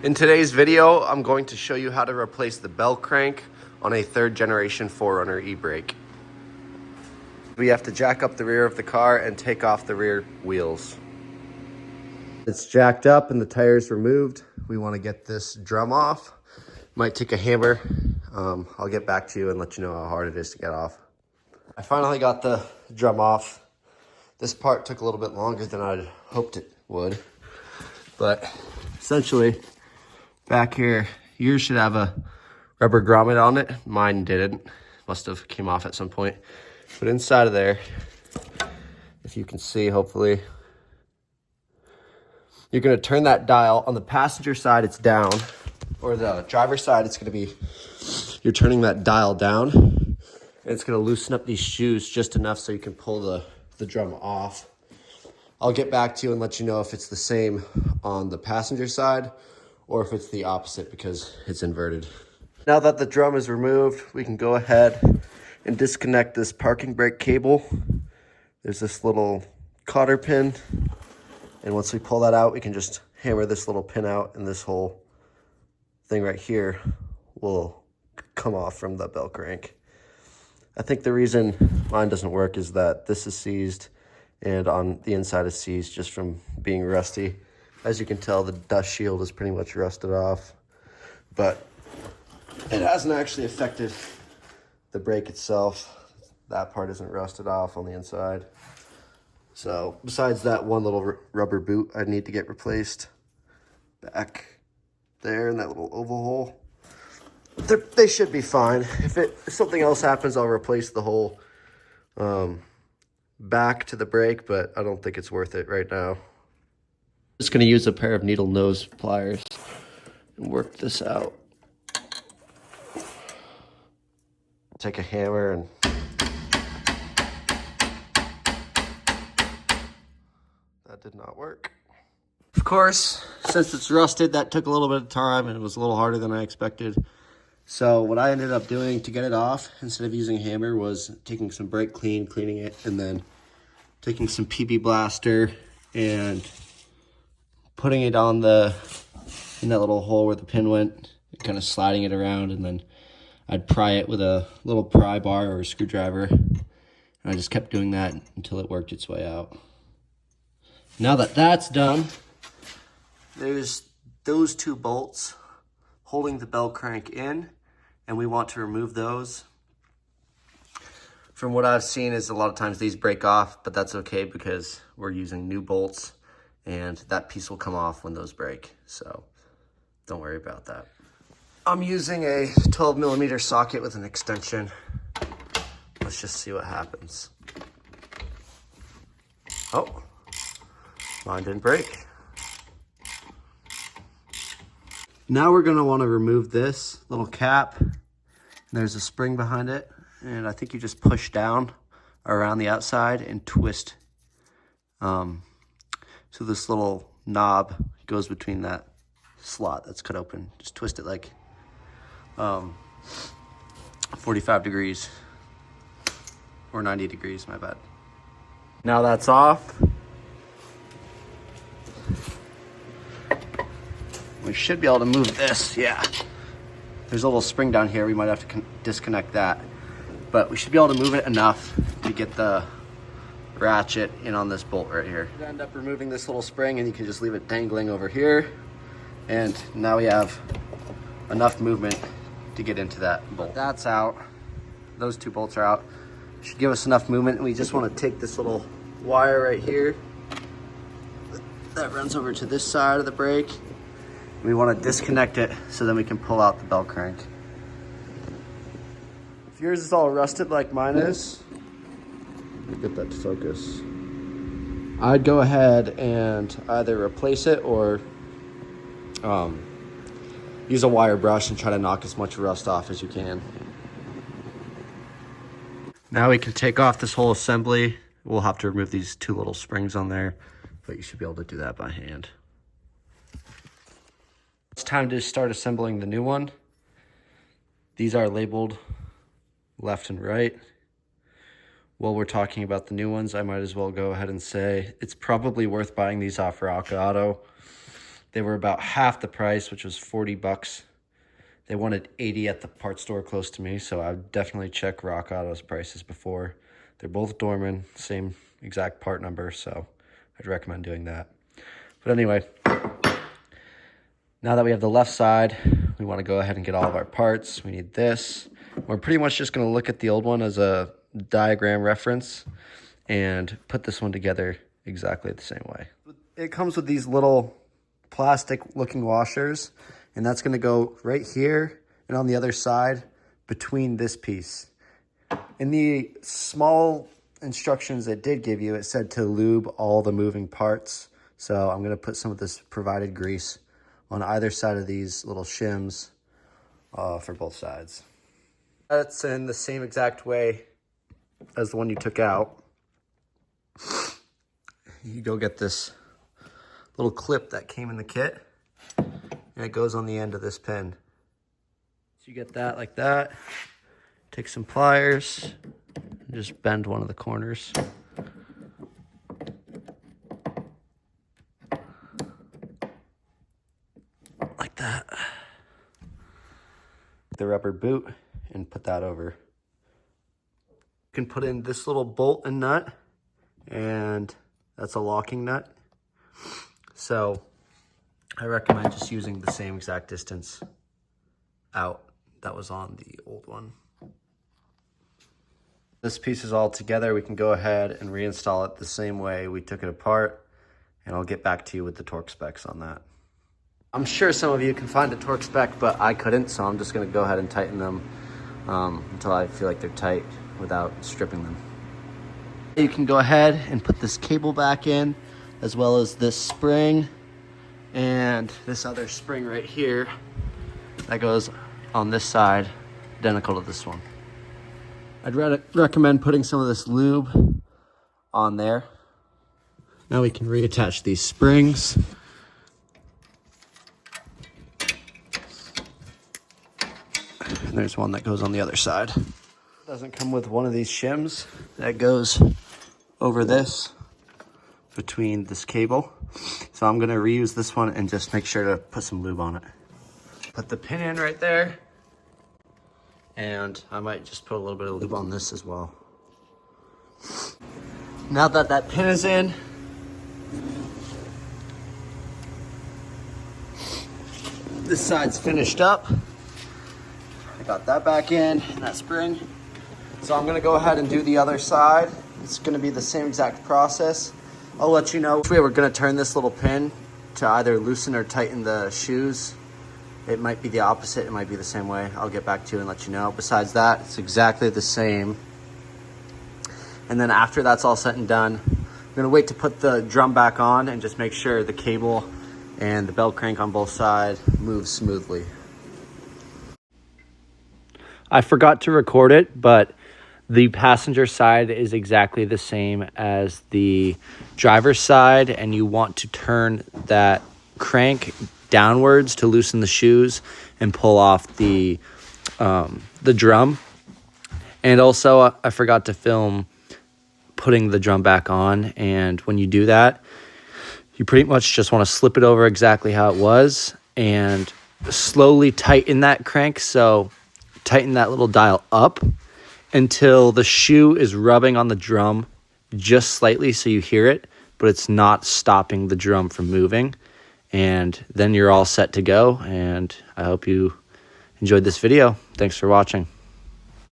In today's video, I'm going to show you how to replace the bell crank on a 3rd generation 4Runner e-brake. We have to jack up the rear of the car and take off the rear wheels. It's jacked up and the tire's removed. We want to get this drum off. Might take a hammer. I'll get back to you and let you know how hard it is to get off. I finally got the drum off. This part took a little bit longer than I'd hoped it would, but essentially, back here, yours should have a rubber grommet on it. Mine didn't. Must have came off at some point. But inside of there, if you can see, hopefully, you're going to turn that dial. On the passenger side, it's down. Or the driver's side, it's going to be, you're turning that dial down. And it's going to loosen up these shoes just enough so you can pull the drum off. I'll get back to you and let you know if it's the same on the passenger side or if it's the opposite because it's inverted. Now that the drum is removed, we can go ahead and disconnect this parking brake cable. There's this little cotter pin, and once we pull that out, we can just hammer this little pin out, and this whole thing right here will come off from the bell crank. I think the reason mine doesn't work is that this is seized and on the inside is seized just from being rusty. As you can tell, the dust shield is pretty much rusted off, but it hasn't actually affected the brake itself. That part isn't rusted off on the inside. So besides that one little rubber boot I need to get replaced back there in that little oval hole, they should be fine. If something else happens, I'll replace the whole back to the brake, but I don't think it's worth it right now. Just going to use a pair of needle nose pliers and work this out. Take a hammer and that did not work. Of course, since it's rusted, that took a little bit of time and it was a little harder than I expected. So what I ended up doing to get it off, instead of using a hammer, was taking some brake clean, cleaning it, and then taking some PB Blaster and putting it on in that little hole where the pin went, and kind of sliding it around, and then I'd pry it with a little pry bar or a screwdriver. And I just kept doing that until it worked its way out. Now that that's done, there's those 2 bolts holding the bell crank in, and we want to remove those. From what I've seen is a lot of times these break off, but that's okay because we're using new bolts and that piece will come off when those break. So don't worry about that. I'm using a 12mm socket with an extension. Let's just see what happens. Oh, mine didn't break. Now we're going to want to remove this little cap. There's a spring behind it, and I think you just push down around the outside and twist. So this little knob goes between that slot that's cut open. Just twist it like 45 degrees or 90 degrees, my bad. Now that's off. We should be able to move this, yeah. There's a little spring down here. We might have to disconnect that. But we should be able to move it enough to get the ratchet in on this bolt right here. You end up removing this little spring and you can just leave it dangling over here. And now we have enough movement to get into that bolt. That's out. Those 2 bolts are out. Should give us enough movement. And we just want to take this little wire right here that runs over to this side of the brake. We want to disconnect it so then we can pull out the bell crank. If yours is all rusted like mine is, get that to focus, I'd go ahead and either replace it or use a wire brush and try to knock as much rust off as you can. Now we can take off this whole assembly. We'll have to remove these 2 little springs on there, but you should be able to do that by hand. It's time to start assembling the new one. These are labeled left and right. While we're talking about the new ones, I might as well go ahead and say it's probably worth buying these off Rock Auto. They were about half the price, which was 40 bucks. They wanted 80 at the parts store close to me, so I would definitely check Rock Auto's prices before. They're both Dorman, same exact part number, so I'd recommend doing that. But anyway, now that we have the left side, we want to go ahead and get all of our parts. We need this. We're pretty much just going to look at the old one as a diagram reference and put this one together exactly the same way. It comes with these little plastic looking washers, and that's going to go right here and on the other side between this piece. In the small instructions it did give you, it said to lube all the moving parts. So I'm going to put some of this provided grease on either side of these little shims for both sides. That's in the same exact way as the one you took out. You go get this little clip that came in the kit, and it goes on the end of this pin. So you get that like that. Take some pliers and just bend one of the corners. Like that. The rubber boot and put that over. You can put in this little bolt and nut, and that's a locking nut. So I recommend just using the same exact distance out that was on the old one. This piece is all together. We can go ahead and reinstall it the same way we took it apart, and I'll get back to you with the torque specs on that. I'm sure some of you can find a torque spec, but I couldn't, so I'm just going to go ahead and tighten them until I feel like they're tight without stripping them. You can go ahead and put this cable back in, as well as this spring and this other spring right here that goes on this side, identical to this one. I'd recommend putting some of this lube on there. Now we can reattach these springs. And there's one that goes on the other side. It doesn't come with one of these shims that goes over this between this cable. So I'm gonna reuse this one and just make sure to put some lube on it. Put the pin in right there. And I might just put a little bit of lube on this as well. Now that that pin is in, this side's finished up. I got that back in, that spring. So I'm gonna go ahead and do the other side. It's gonna be the same exact process. I'll let you know which way we're gonna turn this little pin to either loosen or tighten the shoes. It might be the opposite, it might be the same way. I'll get back to you and let you know. Besides that, it's exactly the same. And then after that's all said and done, I'm gonna wait to put the drum back on and just make sure the cable and the belt crank on both sides move smoothly. I forgot to record it, but the passenger side is exactly the same as the driver's side, and you want to turn that crank downwards to loosen the shoes and pull off the drum. And also I forgot to film putting the drum back on, and when you do that, you pretty much just want to slip it over exactly how it was and slowly tighten that crank. So tighten that little dial up until the shoe is rubbing on the drum just slightly so you hear it, but it's not stopping the drum from moving. And then you're all set to go, and I hope you enjoyed this video. Thanks for watching.